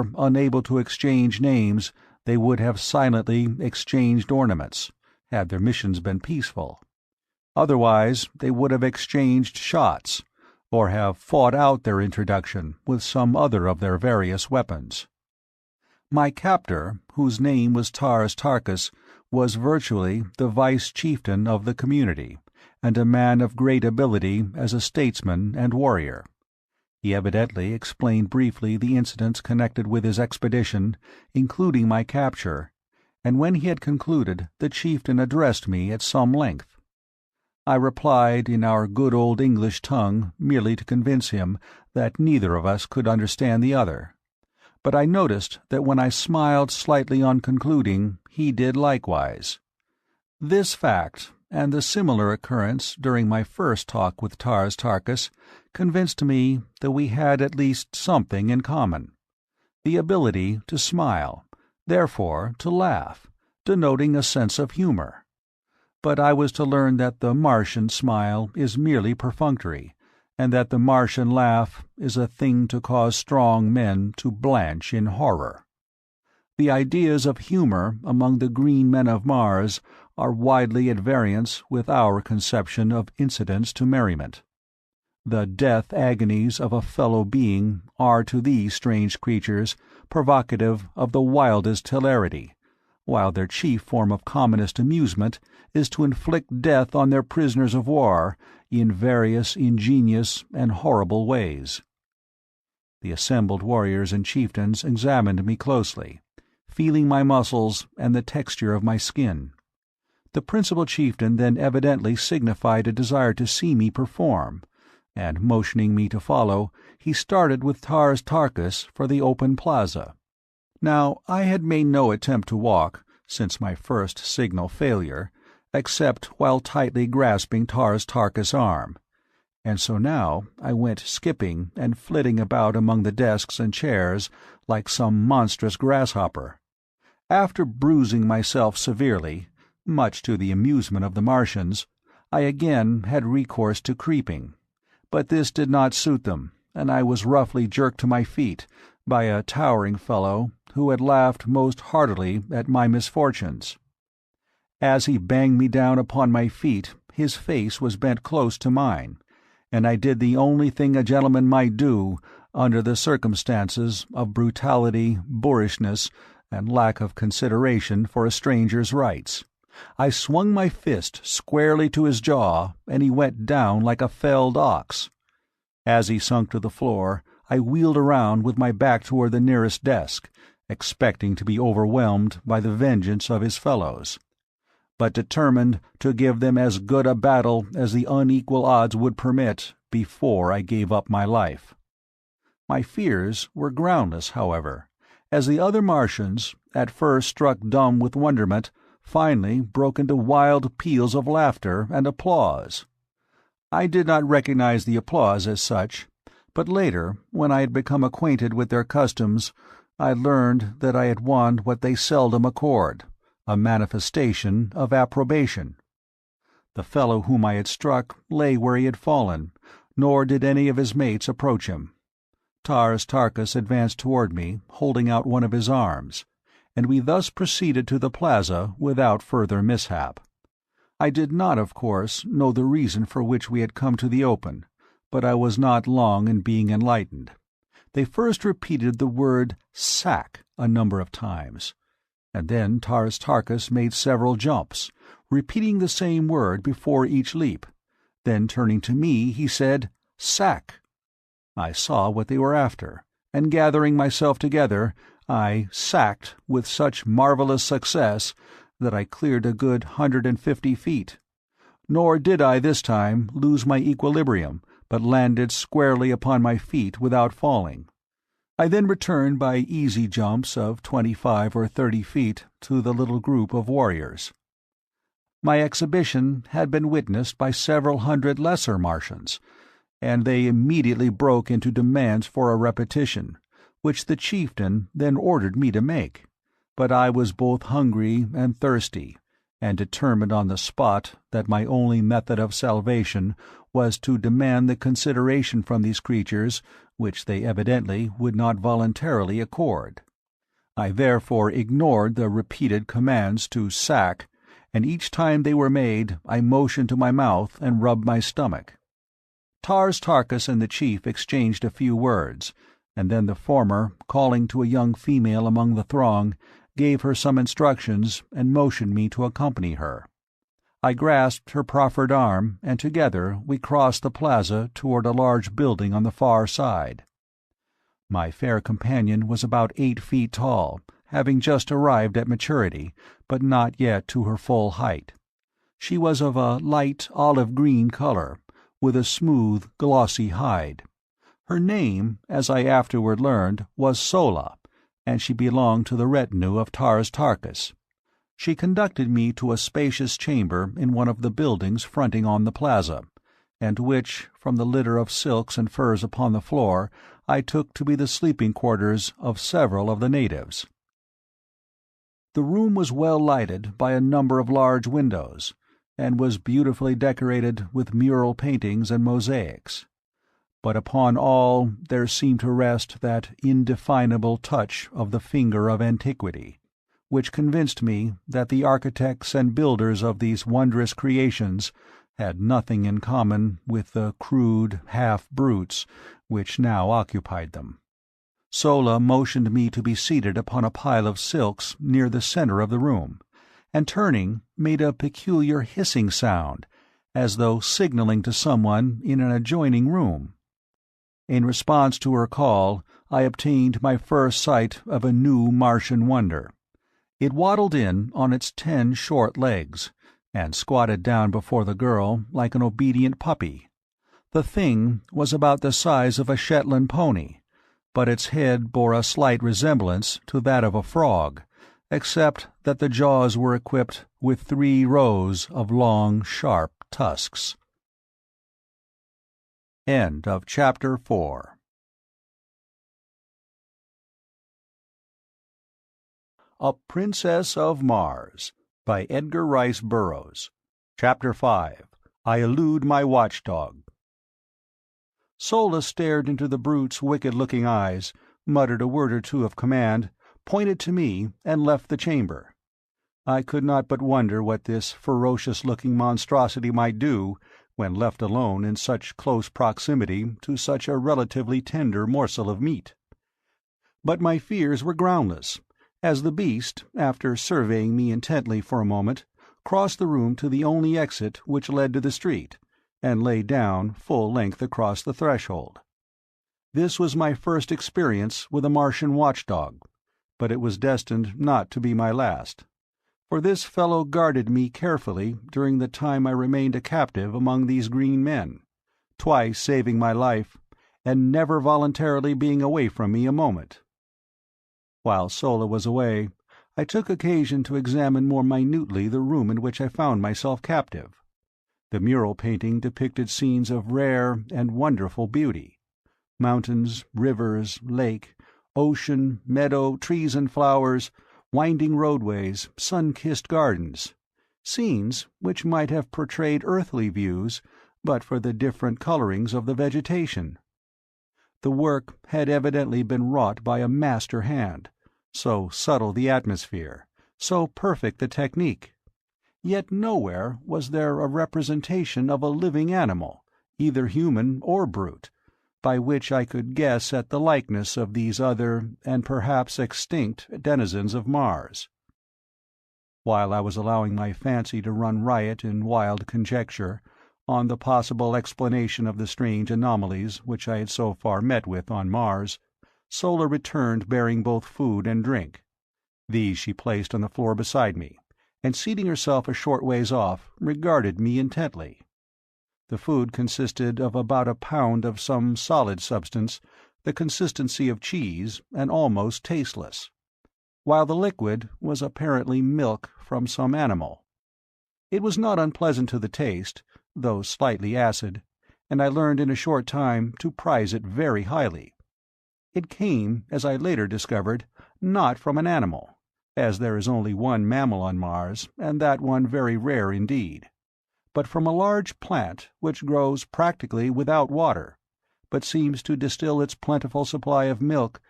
or unable to exchange names, they would have silently exchanged ornaments, had their missions been peaceful. Otherwise, they would have exchanged shots, or have fought out their introduction with some other of their various weapons. My captor, whose name was Tars Tarkas, was virtually the vice-chieftain of the community, and a man of great ability as a statesman and warrior. He evidently explained briefly the incidents connected with his expedition, including my capture, and when he had concluded the chieftain addressed me at some length. I replied in our good old English tongue merely to convince him that neither of us could understand the other. But I noticed that when I smiled slightly on concluding, he did likewise. This fact, and the similar occurrence during my first talk with Tars Tarkas, convinced me that we had at least something in common: the ability to smile, therefore to laugh, denoting a sense of humor. But I was to learn that the Martian smile is merely perfunctory, and that the Martian laugh is a thing to cause strong men to blanch in horror. The ideas of humor among the green men of Mars are widely at variance with our conception of incidents to merriment. The death agonies of a fellow being are to these strange creatures provocative of the wildest hilarity, while their chief form of commonest amusement is to inflict death on their prisoners of war in various ingenious and horrible ways. The assembled warriors and chieftains examined me closely, feeling my muscles and the texture of my skin. The principal chieftain then evidently signified a desire to see me perform, and motioning me to follow, he started with Tars Tarkas for the open plaza. Now, I had made no attempt to walk, since my first signal failure, except while tightly grasping Tars Tarkas' arm, and so now I went skipping and flitting about among the desks and chairs like some monstrous grasshopper. After bruising myself severely, much to the amusement of the Martians, I again had recourse to creeping, but this did not suit them, and I was roughly jerked to my feet by a towering fellow who had laughed most heartily at my misfortunes. As he banged me down upon my feet, his face was bent close to mine, and I did the only thing a gentleman might do under the circumstances of brutality, boorishness, and lack of consideration for a stranger's rights. I swung my fist squarely to his jaw, and he went down like a felled ox. As he sunk to the floor, I wheeled around with my back toward the nearest desk, expecting to be overwhelmed by the vengeance of his fellows, but determined to give them as good a battle as the unequal odds would permit before I gave up my life. My fears were groundless, however, as the other Martians, at first struck dumb with wonderment, finally broke into wild peals of laughter and applause. I did not recognize the applause as such, but later, when I had become acquainted with their customs, I learned that I had won what they seldom accord, a manifestation of approbation. The fellow whom I had struck lay where he had fallen, nor did any of his mates approach him. Tars Tarkas advanced toward me, holding out one of his arms, and we thus proceeded to the plaza without further mishap. I did not, of course, know the reason for which we had come to the open, but I was not long in being enlightened. They first repeated the word "sack" a number of times, and then Tars Tarkas made several jumps, repeating the same word before each leap. Then turning to me, he said, "Sack." I saw what they were after, and gathering myself together, I sacked with such marvelous success that I cleared a good 150 feet. Nor did I this time lose my equilibrium, but landed squarely upon my feet without falling. I then returned by easy jumps of 25 or 30 feet to the little group of warriors. My exhibition had been witnessed by several hundred lesser Martians, and they immediately broke into demands for a repetition, which the chieftain then ordered me to make. But I was both hungry and thirsty, and determined on the spot that my only method of salvation was to demand the consideration from these creatures which they evidently would not voluntarily accord. I therefore ignored the repeated commands to sack, and each time they were made I motioned to my mouth and rubbed my stomach. Tars Tarkas and the chief exchanged a few words, and then the former, calling to a young female among the throng, gave her some instructions and motioned me to accompany her. I grasped her proffered arm, and together we crossed the plaza toward a large building on the far side. My fair companion was about 8 feet tall, having just arrived at maturity, but not yet to her full height. She was of a light olive-green color, with a smooth, glossy hide. Her name, as I afterward learned, was Sola, and she belonged to the retinue of Tars Tarkas. She conducted me to a spacious chamber in one of the buildings fronting on the plaza, and which, from the litter of silks and furs upon the floor, I took to be the sleeping quarters of several of the natives. The room was well lighted by a number of large windows, and was beautifully decorated with mural paintings and mosaics. But upon all there seemed to rest that indefinable touch of the finger of antiquity, which convinced me that the architects and builders of these wondrous creations had nothing in common with the crude half-brutes which now occupied them. Sola motioned me to be seated upon a pile of silks near the center of the room, and turning, made a peculiar hissing sound, as though signaling to someone in an adjoining room. In response to her call, I obtained my first sight of a new Martian wonder. It waddled in on its 10 short legs, and squatted down before the girl like an obedient puppy. The thing was about the size of a Shetland pony, but its head bore a slight resemblance to that of a frog, except that the jaws were equipped with 3 rows of long, sharp tusks. End of Chapter 4. A Princess of Mars by Edgar Rice Burroughs. Chapter 5. I Elude My Watchdog. Sola stared into the brute's wicked-looking eyes, muttered a word or two of command, pointed to me, and left the chamber. I could not but wonder what this ferocious-looking monstrosity might do when left alone in such close proximity to such a relatively tender morsel of meat. But my fears were groundless, as the beast, after surveying me intently for a moment, crossed the room to the only exit which led to the street, and lay down full length across the threshold. This was my first experience with a Martian watchdog, but it was destined not to be my last, for this fellow guarded me carefully during the time I remained a captive among these green men, twice saving my life, and never voluntarily being away from me a moment. While Sola was away, I took occasion to examine more minutely the room in which I found myself captive. The mural painting depicted scenes of rare and wonderful beauty: mountains, rivers, lake, ocean, meadow, trees and flowers, winding roadways, sun-kissed gardens, scenes which might have portrayed earthly views but for the different colorings of the vegetation. The work had evidently been wrought by a master hand, so subtle the atmosphere, so perfect the technique. Yet nowhere was there a representation of a living animal, either human or brute, by which I could guess at the likeness of these other and perhaps extinct denizens of Mars. While I was allowing my fancy to run riot in wild conjecture on the possible explanation of the strange anomalies which I had so far met with on Mars, Sola returned bearing both food and drink. These she placed on the floor beside me, and seating herself a short ways off, regarded me intently. The food consisted of about a pound of some solid substance, the consistency of cheese, and almost tasteless, while the liquid was apparently milk from some animal. It was not unpleasant to the taste, though slightly acid, and I learned in a short time to prize it very highly. It came, as I later discovered, not from an animal, as there is only one mammal on Mars, and that one very rare indeed, but from a large plant which grows practically without water, but seems to distill its plentiful supply of milk